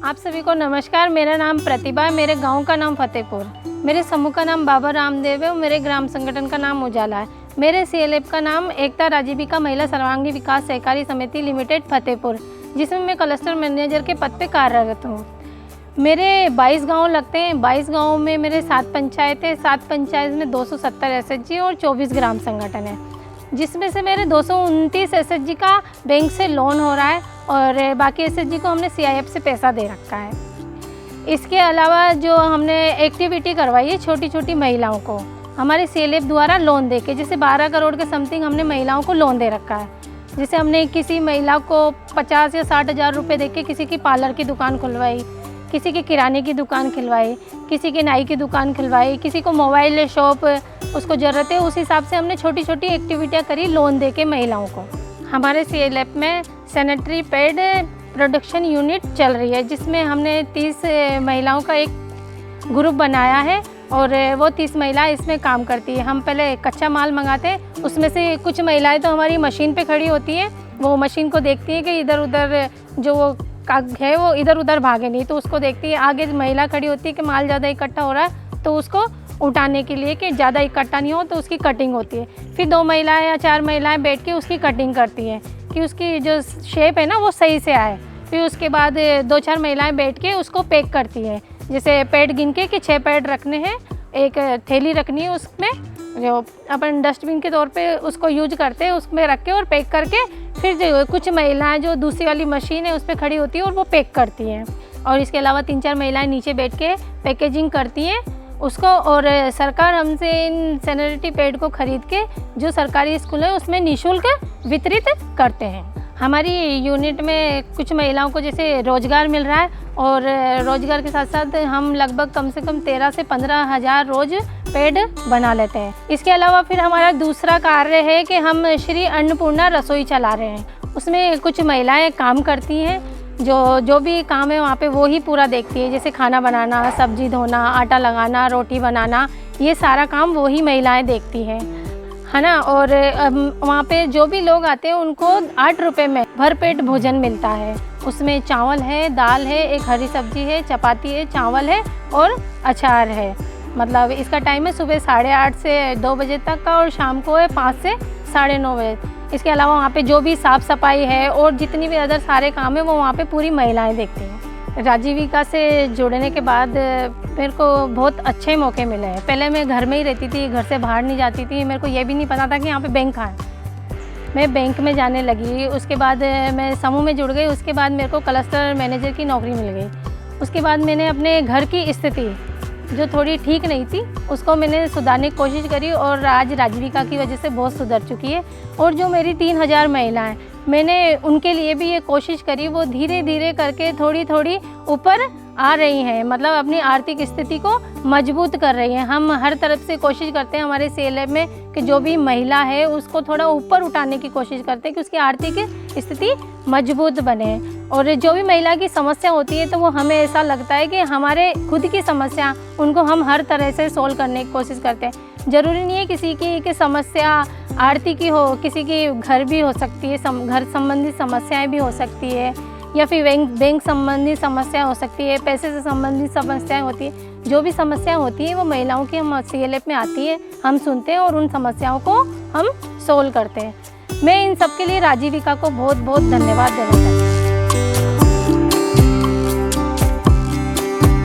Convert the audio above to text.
आप सभी को नमस्कार। मेरा नाम प्रतिभा है। मेरे गांव का नाम फतेहपुर, मेरे समूह का नाम बाबा रामदेव है और मेरे ग्राम संगठन का नाम उजाला है। मेरे CLF का नाम एकता राजीविका महिला सर्वांगीण विकास सहकारी समिति लिमिटेड फतेहपुर, जिसमें मैं क्लस्टर मैनेजर के पद पे कार्यरत हूँ। मेरे 22 गांव लगते हैं। 22 गांवों में मेरे 7 पंचायत है। 7 पंचायत में 270 SHG और 24 ग्राम संगठन है, जिसमें से मेरे 229 SHG का बैंक से लोन हो रहा है और बाकी SHG को हमने CIF से पैसा दे रखा है। इसके अलावा जो हमने एक्टिविटी करवाई है छोटी छोटी महिलाओं को हमारे CLF द्वारा लोन देके, जैसे 12 करोड़ के समथिंग हमने महिलाओं को लोन दे रखा है। जैसे हमने किसी महिला को 50 या 60 हज़ार रुपये देके किसी की पार्लर की दुकान खुलवाई, किसी की किराने की दुकान खुलवाई, किसी की नाई की दुकान खुलवाई, किसी को मोबाइल शॉप उसको ज़रूरत है, उस हिसाब से हमने छोटी छोटी एक्टिविटियाँ करी लोन देके महिलाओं को। हमारे CLF में सैनिटरी पैड प्रोडक्शन यूनिट चल रही है, जिसमें हमने 30 महिलाओं का एक ग्रुप बनाया है और वो 30 महिलाएं इसमें काम करती है। हम पहले कच्चा माल मंगाते हैं, उसमें से कुछ महिलाएं तो हमारी मशीन पे खड़ी होती हैं, वो मशीन को देखती है कि इधर उधर जो वो है वो इधर उधर भागे नहीं, तो उसको देखती है। आगे महिला खड़ी होती है कि माल ज़्यादा इकट्ठा हो रहा है तो उसको उठाने के लिए कि ज़्यादा इकट्ठा नहीं हो तो उसकी कटिंग होती है। फिर 2 महिलाएं या 4 महिलाएं बैठ के उसकी कटिंग करती हैं कि उसकी जो शेप है ना वो सही से आए। फिर उसके बाद 2-4 महिलाएं बैठ के उसको पैक करती हैं, जैसे पैड गिन के कि 6 पैड रखने हैं, एक थैली रखनी है, उसमें जो अपन डस्टबिन के तौर पे उसको यूज करते हैं उसमें रख के और पैक करके फिर जो कुछ महिलाएं जो दूसरी वाली मशीन है उस पर खड़ी होती है और वो पैक करती हैं। और इसके अलावा 3-4 महिलाएं नीचे बैठ के पैकेजिंग करती हैं उसको। और सरकार हमसे इन सैनिटरी पैड को खरीद के जो सरकारी स्कूल है उसमें निःशुल्क वितरित करते हैं। हमारी यूनिट में कुछ महिलाओं को जैसे रोज़गार मिल रहा है और रोज़गार के साथ साथ हम लगभग कम से कम 13 से 15 हज़ार रोज़ पैड बना लेते हैं। इसके अलावा फिर हमारा दूसरा कार्य है कि हम श्री अन्नपूर्णा रसोई चला रहे हैं। उसमें कुछ महिलाएं काम करती हैं, जो भी काम है वहाँ पे वो ही पूरा देखती है, जैसे खाना बनाना, सब्जी धोना, आटा लगाना, रोटी बनाना, ये सारा काम वो ही महिलाएँ देखती हैं, है ना। और वहाँ पे जो भी लोग आते हैं उनको 8 रुपये में भरपेट भोजन मिलता है। उसमें चावल है, दाल है, एक हरी सब्जी है, चपाती है, चावल है और अचार है। मतलब इसका टाइम है सुबह 8:30 से 2 बजे तक का और शाम को है 5 से 9:30 बजे। इसके अलावा वहाँ पे जो भी साफ़ सफाई है और जितनी भी अदर सारे काम है वो वहाँ पे पूरी महिलाएँ देखती हैं। राजीविका से जुड़ने के बाद मेरे को बहुत अच्छे मौके मिले हैं। पहले मैं घर में ही रहती थी, घर से बाहर नहीं जाती थी, मेरे को ये भी नहीं पता था कि यहाँ पे बैंक कहाँ है। मैं बैंक में जाने लगी, उसके बाद मैं समूह में जुड़ गई, उसके बाद मेरे को क्लस्टर मैनेजर की नौकरी मिल गई। उसके बाद मैंने अपने घर की स्थिति जो थोड़ी ठीक नहीं थी उसको मैंने सुधारने की कोशिश करी और आज राजीविका की वजह से बहुत सुधर चुकी है। और जो मेरी 3000 महिलाएं, मैंने उनके लिए भी ये कोशिश करी, वो धीरे धीरे करके थोड़ी थोड़ी ऊपर आ रही हैं, मतलब अपनी आर्थिक स्थिति को मजबूत कर रही हैं। हम हर तरफ से कोशिश करते हैं हमारे CLF में कि जो भी महिला है उसको थोड़ा ऊपर उठाने की कोशिश करते हैं कि उसकी आर्थिक स्थिति मजबूत बने। और जो भी महिला की समस्या होती है तो वो हमें ऐसा लगता है कि हमारे खुद की समस्या उनको हम हर तरह से सोल्व करने की कोशिश करते हैं। ज़रूरी नहीं है किसी की समस्या आर्थिक की हो, किसी की घर भी हो सकती है, घर संबंधी समस्याएं भी हो सकती है, या फिर बैंक संबंधी समस्या हो सकती है, पैसे से संबंधित समस्याएं होती है। जो भी समस्याएं होती हैं वो महिलाओं की हम CLF में आती है, हम सुनते हैं और उन समस्याओं को हम सोल्व करते हैं। मैं इन सब के लिए राजीविका को बहुत बहुत धन्यवाद देना चाहती हूँ।